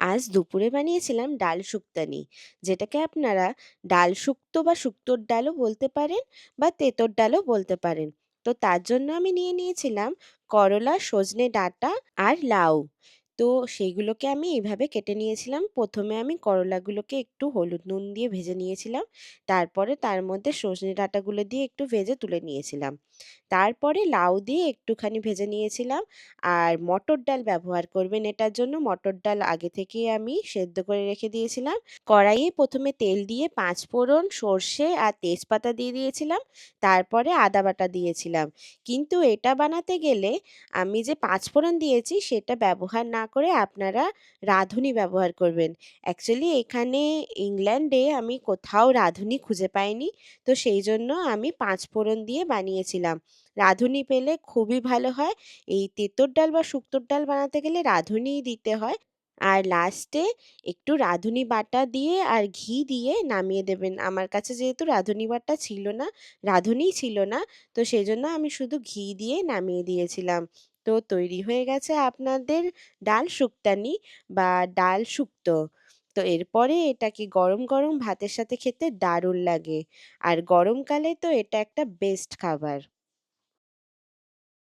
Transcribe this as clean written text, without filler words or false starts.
আজ দুপুরে বানিয়েছিলাম ডাল শুক্তানি, যেটাকে আপনারা ডাল শুক্তো বা শুক্তোর ডালও বলতে পারেন বা তেঁতোর ডালও বলতে পারেন। তো তার জন্য আমি নিয়ে নিয়েছিলাম করলা, সজনে ডাঁটা আর লাউ। তো সেইগুলোকে আমি এইভাবে কেটে নিয়েছিলাম। প্রথমে আমি করলাগুলোকে একটু হলুদ নুন দিয়ে ভেজে নিয়েছিলাম। তারপরে তার মধ্যে সজনে ডাঁটাগুলো দিয়ে একটু ভেজে তুলে নিয়েছিলাম। তারপরে লাউ দিয়ে একটুখানি ভেজে নিয়েছিলাম। আর মটর ডাল ব্যবহার করবেন এটার জন্য। মটর ডাল আগে থেকেই আমি সেদ্ধ করে রেখে দিয়েছিলাম। কড়াইয়ে প্রথমে তেল দিয়ে পাঁচফোড়ন, সর্ষে আর তেজপাতা দিয়ে দিয়েছিলাম। তারপরে আদা বাটা দিয়েছিলাম। কিন্তু এটা বানাতে গেলে আমি যে পাঁচফোড়ন দিয়েছি সেটা ব্যবহার না করে আপনারা রাঁধুনি ব্যবহার করবেন। অ্যাকচুয়ালি এখানে ইংল্যান্ডে আমি কোথাও রাঁধুনি খুঁজে পাইনি। তো সেই জন্য আমি পাঁচফোড়ন দিয়ে বানিয়েছিলাম। রাঁধুনি পেলে খুবই ভালো হয়। এই তেঁতুর ডাল বা শুক্তোর ডাল বানাতে গেলে রাঁধুনিই দিতে হয়। আর লাস্টে একটু রাঁধুনি বাটা দিয়ে আর ঘি দিয়ে নামিয়ে দেবেন। আমার কাছে যেহেতু রাঁধুনি বাটা ছিল না, রাঁধুনিই ছিল না, তো সেজন্য আমি শুধু ঘি দিয়ে নামিয়ে দিয়েছিলাম। তো তৈরি হয়ে গেছে আপনাদের ডাল শুক্তানি বা ডাল শুক্তো। তো এরপরে এটাকে গরম গরম ভাতের সাথে খেতে দারুণ লাগে। আর গরমকালে তো এটা একটা বেস্ট খাবার।